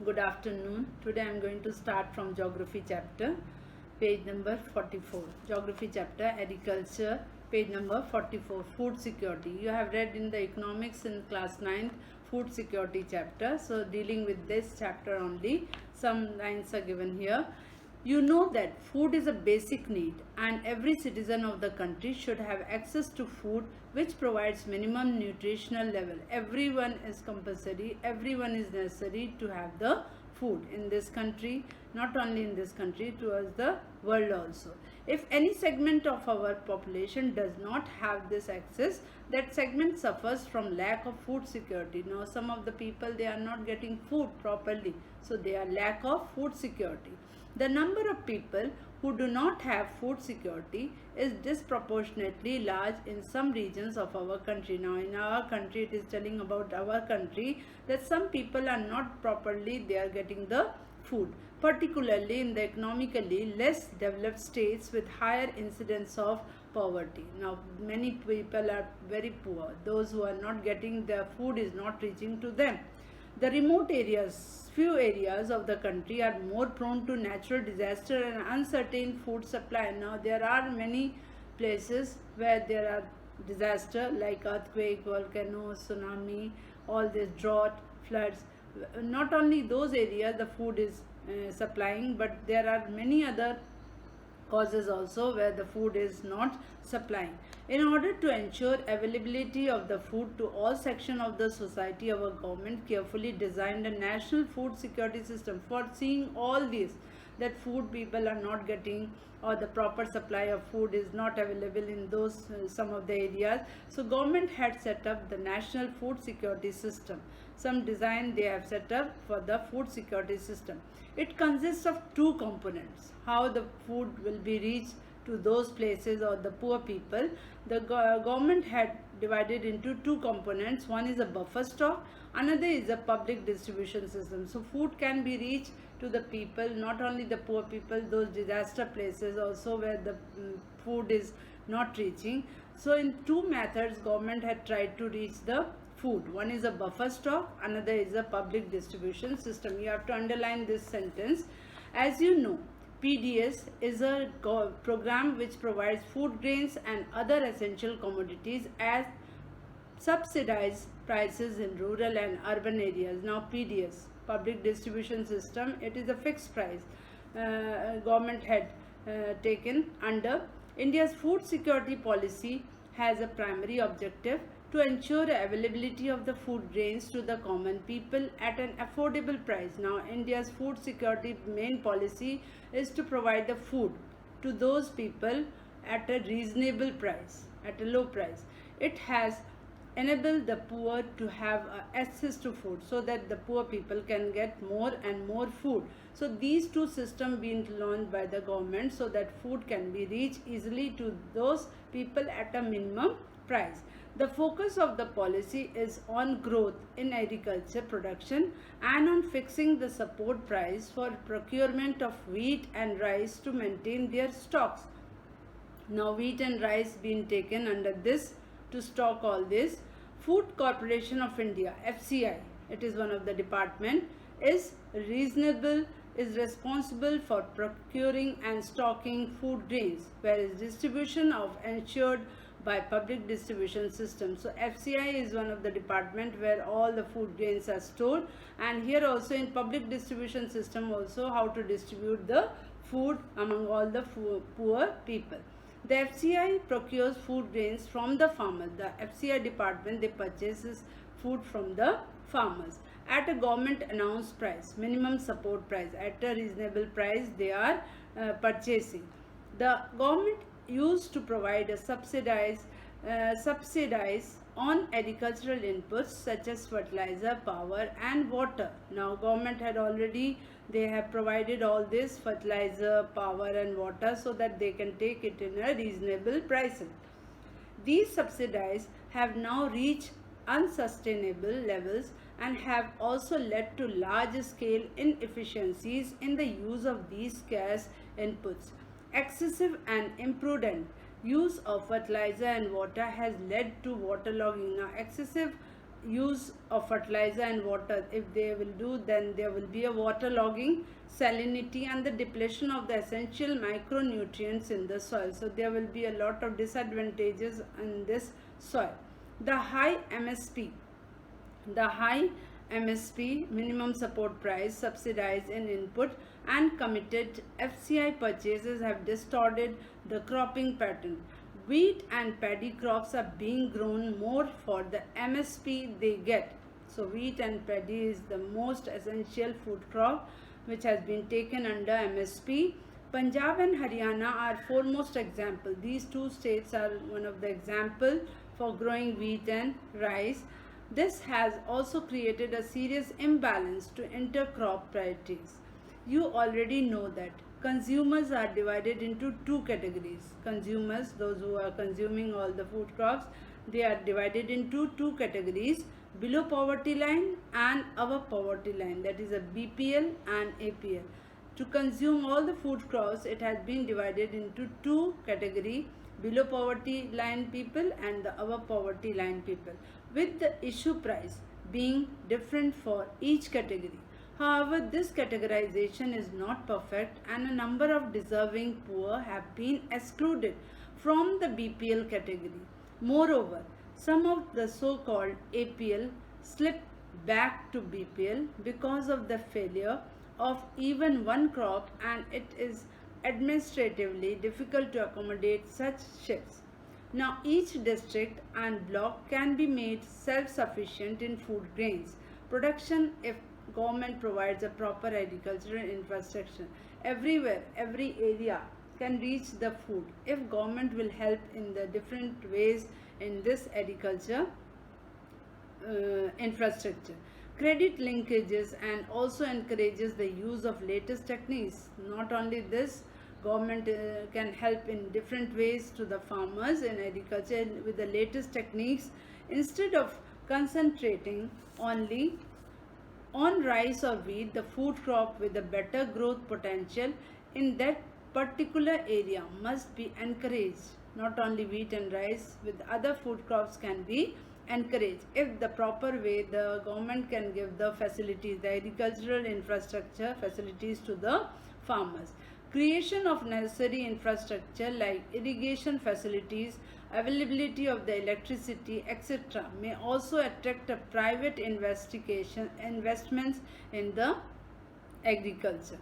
good afternoon. Today I am going to start from geography chapter, page number 44. Geography chapter, agriculture, page number 44, food security. You have read in the economics in class 9 food security chapter. So dealing with this chapter only, some lines are given here. You know that food is a basic need and every citizen of the country should have access to food which provides minimum nutritional level. Everyone is compulsory, everyone is necessary to have the food in this country, not only in this country, towards the world also. If any segment of our population does not have this access, that segment suffers from lack of food security. Now some of the people, they are not getting food properly, so they are lack of food security. The number of people who do not have food security is disproportionately large in some regions of our country. Now in our country, it is telling about our country that some people are not properly, they are getting the food, particularly in the economically less developed states with higher incidence of poverty. Now many people are very poor, those who are not getting their food is not reaching to them. The remote areas, few areas of the country are more prone to natural disaster and uncertain food supply. Now there are many places where there are disaster like earthquake, volcano, tsunami, all this drought, floods. Not only those areas the food is supplying, but there are many other causes also where the food is not supplying. In order to ensure availability of the food to all sections of the society, our government carefully designed a national food security system for seeing all these, that food people are not getting or the proper supply of food is not available in those some of the areas. So government had set up the national food security system. Some design they have set up for the food security system. It consists of two components: how the food will be reached to those places or the poor people. The government had divided into two components. One is a buffer stock, another is a public distribution system. So food can be reached to the people, not only the poor people, those disaster places also where the food is not reaching. So in two methods government had tried to reach the food. One is a buffer stock, another is a public distribution system. You have to underline this sentence. As you know, PDS is a program which provides food grains and other essential commodities at subsidized prices in rural and urban areas. Now PDS, public distribution system, it is a fixed price government had taken under. India's food security policy has a primary objective to ensure availability of the food grains to the common people at an affordable price. Now India's food security main policy is to provide the food to those people at a reasonable price, at a low price. It has enabled the poor to have access to food so that the poor people can get more and more food. So these two systems being launched by the government so that food can be reached easily to those people at a minimum price. The focus of the policy is on growth in agriculture production and on fixing the support price for procurement of wheat and rice to maintain their stocks. Now wheat and rice being taken under this to stock all this. Food Corporation of India, FCI, it is one of the department, is responsible for procuring and stocking food grains, whereas distribution of ensured by public distribution system. So FCI is one of the department where all the food grains are stored, and here also in public distribution system also how to distribute the food among all the poor people. The FCI procures food grains from the farmers. The FCI department, they purchases food from the farmers at a government announced price, minimum support price, at a reasonable price they are purchasing. The government used to provide a subsidize on agricultural inputs such as fertilizer, power and water. Now government had already, they have provided all this fertilizer, power and water so that they can take it in a reasonable prices. These subsidies have now reached unsustainable levels and have also led to large scale inefficiencies in the use of these scarce inputs. Excessive and imprudent use of fertilizer and water has led to waterlogging. Now excessive use of fertilizer and water, if they will do, then there will be a waterlogging, salinity, and the depletion of the essential micronutrients in the soil. So there will be a lot of disadvantages in this soil. The high MSP, minimum support price, subsidized in input, and committed FCI purchases have distorted the cropping pattern. Wheat and paddy crops are being grown more for the MSP they get. So wheat and paddy is the most essential food crop which has been taken under MSP. Punjab and Haryana are foremost example. These two states are one of the example for growing wheat and rice. This has also created a serious imbalance to intercrop priorities. You already know that consumers are divided into two categories. Consumers, those who are consuming all the food crops, they are divided into two categories: below poverty line and above poverty line, that is a BPL and APL. To consume all the food crops, it has been divided into two categories: below poverty line people and the above poverty line people, with the issue price being different for each category. However, this categorization is not perfect, and a number of deserving poor have been excluded from the BPL category. Moreover, some of the so-called APL slip back to BPL because of the failure of even one crop, and it is administratively difficult to accommodate such shifts. Now, each district and block can be made self-sufficient in food grains production if government provides a proper agricultural infrastructure. Everywhere, every area can reach the food if government will help in the different ways in this agriculture infrastructure. Credit linkages and also encourages the use of latest techniques. Not only this, government can help in different ways to the farmers in agriculture with the latest techniques, instead of concentrating only on rice or wheat. The food crop with a better growth potential in that particular area must be encouraged. Not only wheat and rice, with other food crops can be encouraged if the proper way the government can give the facilities, the agricultural infrastructure facilities to the farmers. Creation of necessary infrastructure like irrigation facilities, availability of the electricity, etc. may also attract a private investments in the agriculture.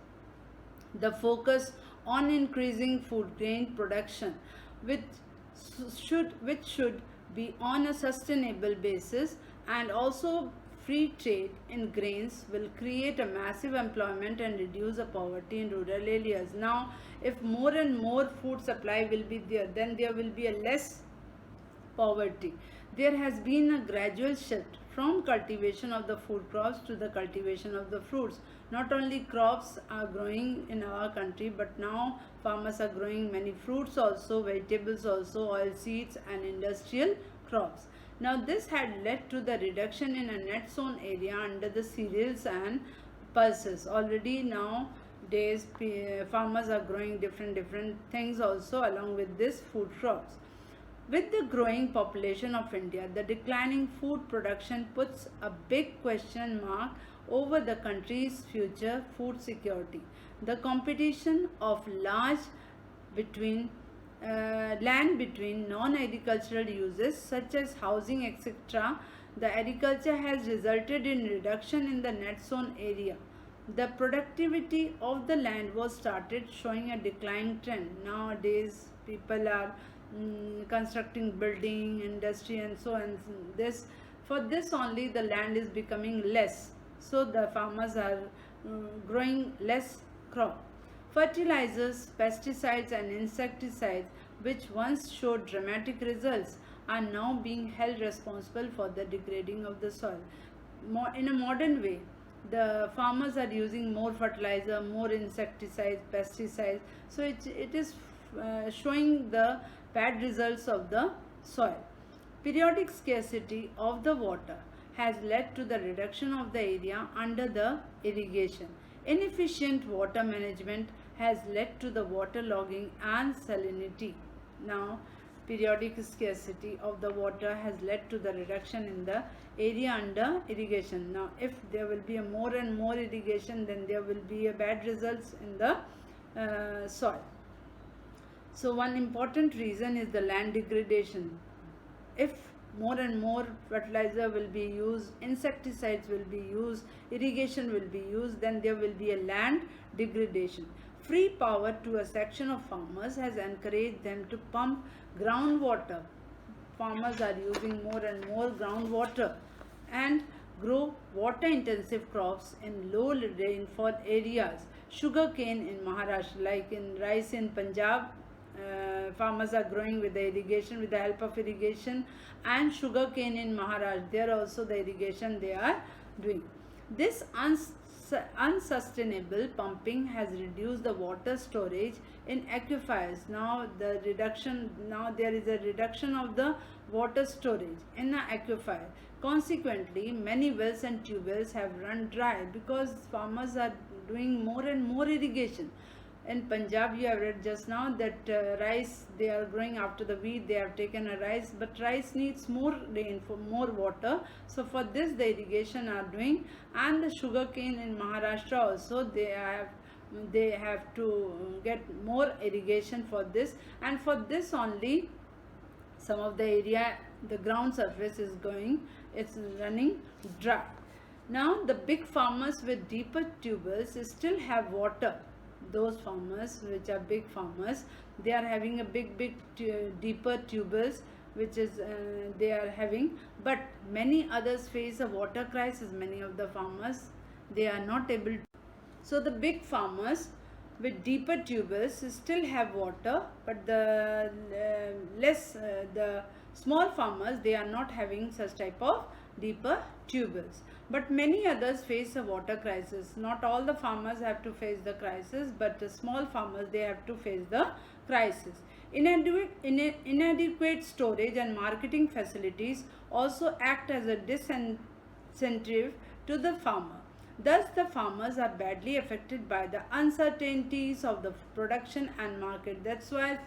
The focus on increasing food grain production, which should be on a sustainable basis, and also free trade in grains, will create a massive employment and reduce the poverty in rural areas. Now, if more and more food supply will be there, then there will be a less poverty. There has been a gradual shift from cultivation of the food crops to the cultivation of the fruits. Not only crops are growing in our country, but now farmers are growing many fruits also, vegetables also, oilseeds and industrial crops. Now this had led to the reduction in a net sown area under the cereals and pulses. Already nowadays farmers are growing different things also along with this food crops. With the growing population of India, the declining food production puts a big question mark over the country's future food security. The competition of large land between non-agricultural uses such as housing, etc., the agriculture has resulted in reduction in the net sown area. The productivity of the land was started showing a decline trend. Nowadays, people are constructing building, industry and so on. For this only the land is becoming less. So the farmers are growing less crop. Fertilizers, pesticides and insecticides, which once showed dramatic results, are now being held responsible for the degrading of the soil. In a modern way, the farmers are using more fertilizer, more insecticides, pesticides. So it is showing the bad results of the soil. Periodic scarcity of the water has led to the reduction of the area under the irrigation. Inefficient water management has led to the waterlogging and salinity. Now, periodic scarcity of the water has led to the reduction in the area under irrigation. Now, if there will be a more and more irrigation, then there will be a bad results in the soil. So, one important reason is the land degradation. If more and more fertilizer will be used, insecticides will be used, irrigation will be used, then there will be a land degradation. Free power to a section of farmers has encouraged them to pump groundwater. Farmers are using more and more groundwater and grow water intensive crops in low rainfall areas. Sugarcane in Maharashtra, like in rice in Punjab, farmers are growing with the irrigation, with the help of irrigation, and sugarcane in Maharashtra, there also the irrigation they are doing. This unsustainable pumping has reduced the water storage in aquifers. Now there is a reduction of the water storage in the aquifer. Consequently, many wells and tube wells have run dry because farmers are doing more and more irrigation. In Punjab, you have read just now that rice, they are growing after the wheat, they have taken a rice, but rice needs more rain, for more water. So for this the irrigation are doing, and the sugarcane in Maharashtra also they have to get more irrigation for this, and for this only some of the area, the ground surface is it's running dry. Now the big farmers with deeper tubers still have water. Those farmers which are big farmers, they are having a big deeper tubers which is they are having, but many others face a water crisis. Many of the farmers, they are not able to. So the big farmers with deeper tubers still have water, but the small farmers, they are not having such type of deeper tubers. But many others face a water crisis. Not all the farmers have to face the crisis, but the small farmers, they have to face the crisis. Inadequate storage and marketing facilities also act as a disincentive to the farmer. Thus, the farmers are badly affected by the uncertainties of the production and market. That's why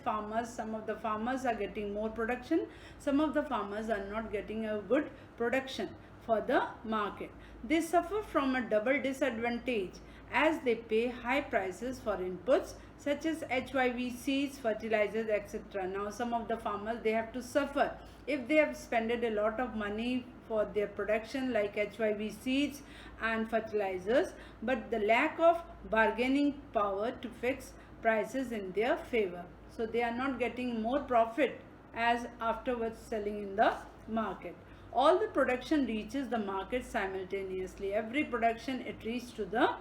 some of the farmers are getting more production, some of the farmers are not getting a good production for the market. They suffer from a double disadvantage as they pay high prices for inputs such as HYV seeds, fertilizers, etc. Now some of the farmers, they have to suffer if they have spent a lot of money for their production like HYV seeds and fertilizers, but the lack of bargaining power to fix prices in their favor. So they are not getting more profit as afterwards selling in the market. All the production reaches the market simultaneously. Every production, it reaches to the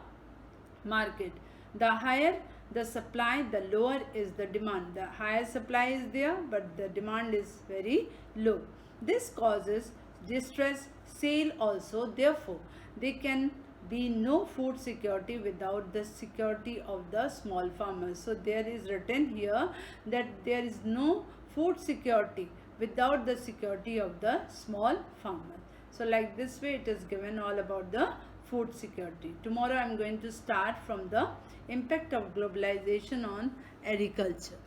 market. The higher the supply, the lower is the demand. The higher supply is there, but the demand is very low. This causes distress sale also. Therefore, there can be no food security without the security of the small farmers. So there is written here that there is no food security without the security of the small farmer. So like this way it is given all about the food security. Tomorrow I am going to start from the impact of globalization on agriculture.